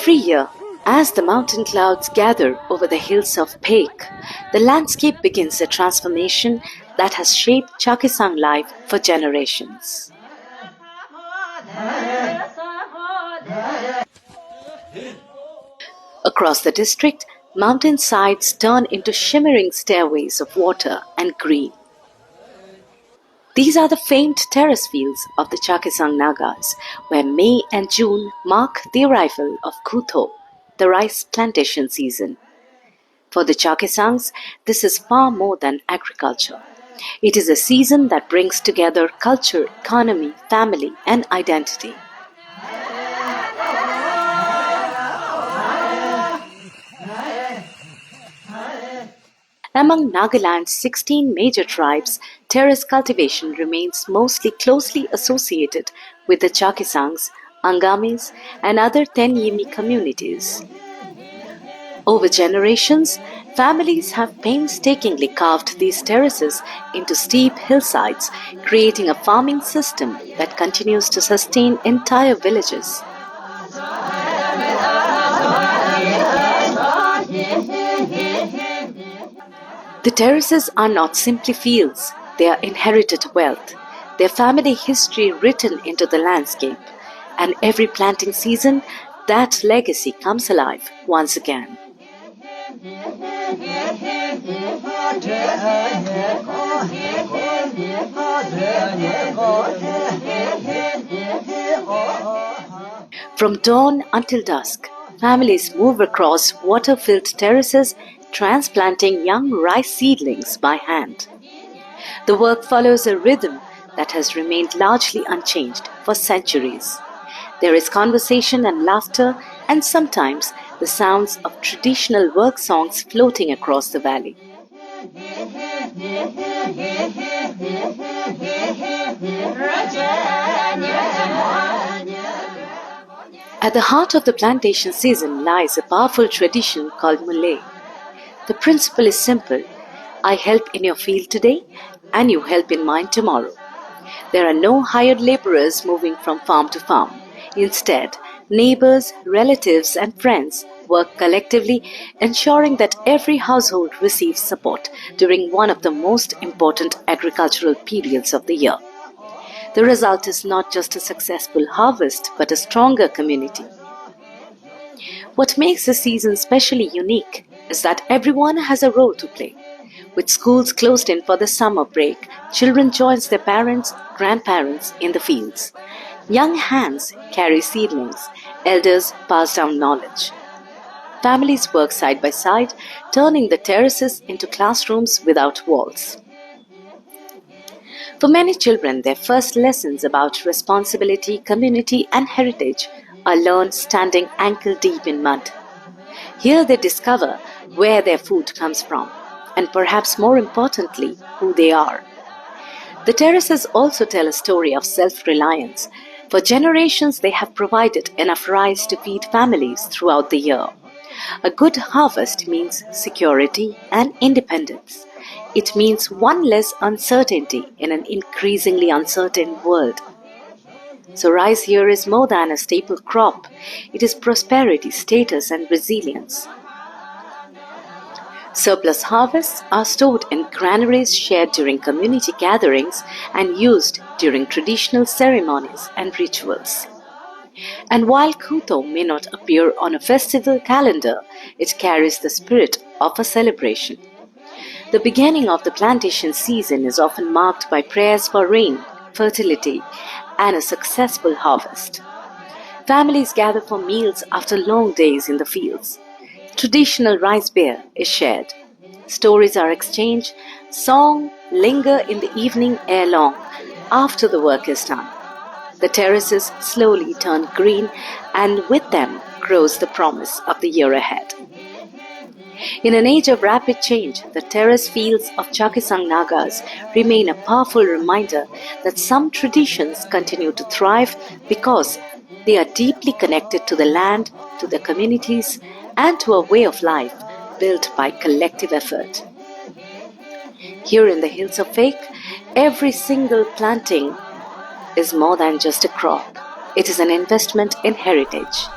Every year, as the mountain clouds gather over the hills of Peak, the landscape begins a transformation that has shaped Chakhesang life for generations. Across the district, mountain sides turn into shimmering stairways of water and green. These are the famed terrace fields of the Chakhesang Nagas, where May and June mark the arrival of Khutho, the rice plantation season. For the Chakhesangs, this is far more than agriculture. It is a season that brings together culture, economy, family, and identity. Among Nagaland's 16 major tribes, terrace cultivation remains mostly closely associated with the Chakhesangs, Angamis, and other Tenyimi communities. Over generations, families have painstakingly carved these terraces into steep hillsides, creating a farming system that continues to sustain entire villages. The terraces are not simply fields, they are inherited wealth, their family history written into the landscape, and every planting season, that legacy comes alive once again. From dawn until dusk, families move across water-filled terraces, transplanting young rice seedlings by hand. The work follows a rhythm that has remained largely unchanged for centuries. There is conversation and laughter, and sometimes the sounds of traditional work songs floating across the valley. At the heart of the plantation season lies a powerful tradition called Mulay. The principle is simple: I help in your field today, and you help in mine tomorrow. There are no hired laborers moving from farm to farm. Instead, neighbors, relatives, and friends work collectively, ensuring that every household receives support during one of the most important agricultural periods of the year. The result is not just a successful harvest, but a stronger community. What makes this season especially unique is that everyone has a role to play. With schools closed in for the summer break, children join their parents, grandparents in the fields. Young hands carry seedlings, elders pass down knowledge. Families work side by side, turning the terraces into classrooms without walls. For many children, their first lessons about responsibility, community, and heritage are learned standing ankle-deep in mud. Here they discover where their food comes from, and perhaps more importantly, who they are. The terraces also tell a story of self-reliance. For generations, they have provided enough rice to feed families throughout the year. A good harvest means security and independence. It means one less uncertainty in an increasingly uncertain world. So rice here is more than a staple crop. It is prosperity, status, and resilience. Surplus harvests are stored in granaries shared during community gatherings and used during traditional ceremonies and rituals. And while Khutho may not appear on a festival calendar, it carries the spirit of a celebration. The beginning of the plantation season is often marked by prayers for rain, fertility, and a successful harvest. Families gather for meals after long days in the fields. Traditional rice beer is shared. Stories are exchanged. Songs linger in the evening air long after the work is done. The terraces slowly turn green, and with them grows the promise of the year ahead. In an age of rapid change, the terrace fields of Chakhesang Nagas remain a powerful reminder that some traditions continue to thrive because they are deeply connected to the land, to their communities, and to a way of life built by collective effort. Here in the hills of Fake, every single planting is more than just a crop. It is an investment in heritage,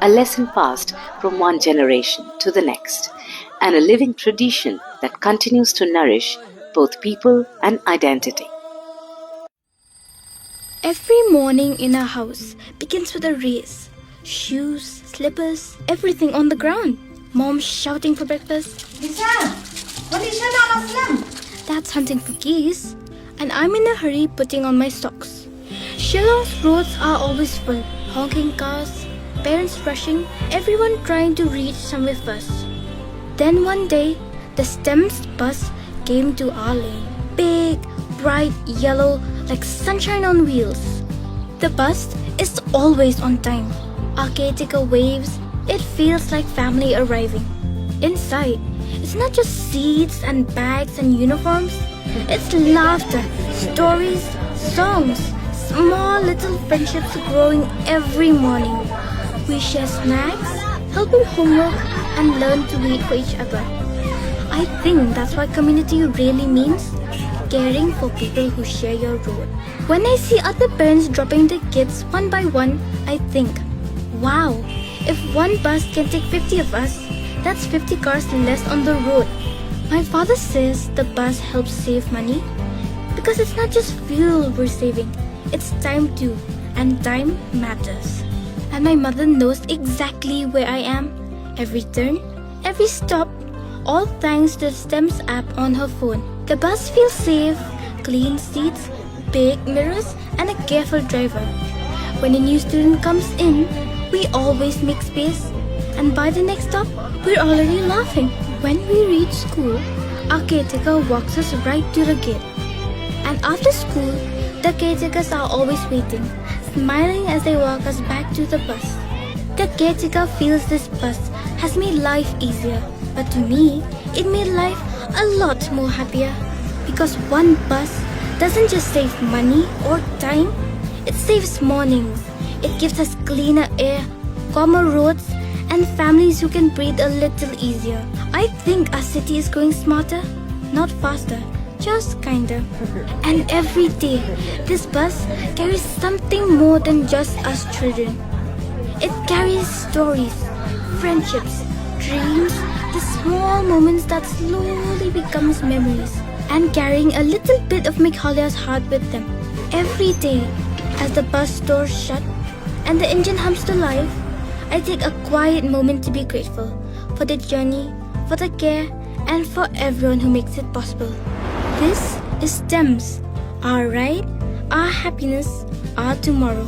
a lesson passed from one generation to the next, and a living tradition that continues to nourish both people and identity. Every morning in our house begins with a race. Shoes, slippers, everything on the ground. Mom shouting for breakfast. Dad's hunting for geese. And I'm in a hurry putting on my socks. Shillong's roads are always full. Honking cars, parents rushing, everyone trying to reach somewhere first. Then one day, the STEM's bus came to our lane. Big, bright yellow, like sunshine on wheels. The bus is always on time. Our caretaker waves. It feels like family arriving. Inside, it's not just seats and bags and uniforms. It's laughter, stories, songs, small little friendships growing every morning. We share snacks, help in homework, and learn to wait for each other. I think that's what community really means. Caring for people who share your road. When I see other parents dropping their kids one by one, I think, wow, if one bus can take 50 of us, that's 50 cars less on the road. My father says the bus helps save money because it's not just fuel we're saving, it's time too, and time matters. And my mother knows exactly where I am, every turn, every stop, all thanks to the STEM's app on her phone. The bus feels safe, clean seats, big mirrors, and a careful driver. When a new student comes in, we always make space, and by the next stop, we're already laughing. When we reach school, our caretaker walks us right to the gate. And after school, the caretakers are always waiting, smiling as they walk us back to the bus. The caretaker feels this bus has made life easier, but to me, it made life a lot more happier. Because one bus doesn't just save money or time, it saves mornings. It gives us cleaner air, calmer roads, and families who can breathe a little easier. I think our city is growing smarter, not faster, just kinder. And every day, this bus carries something more than just us children. It carries stories, friendships, dreams, the small moments that slowly becomes memories, and carrying a little bit of Meghalaya's heart with them. Every day, as the bus doors shut and the engine hums to life, I take a quiet moment to be grateful for the journey, for the care, and for everyone who makes it possible. This is STEMS, our ride, our happiness, our tomorrow.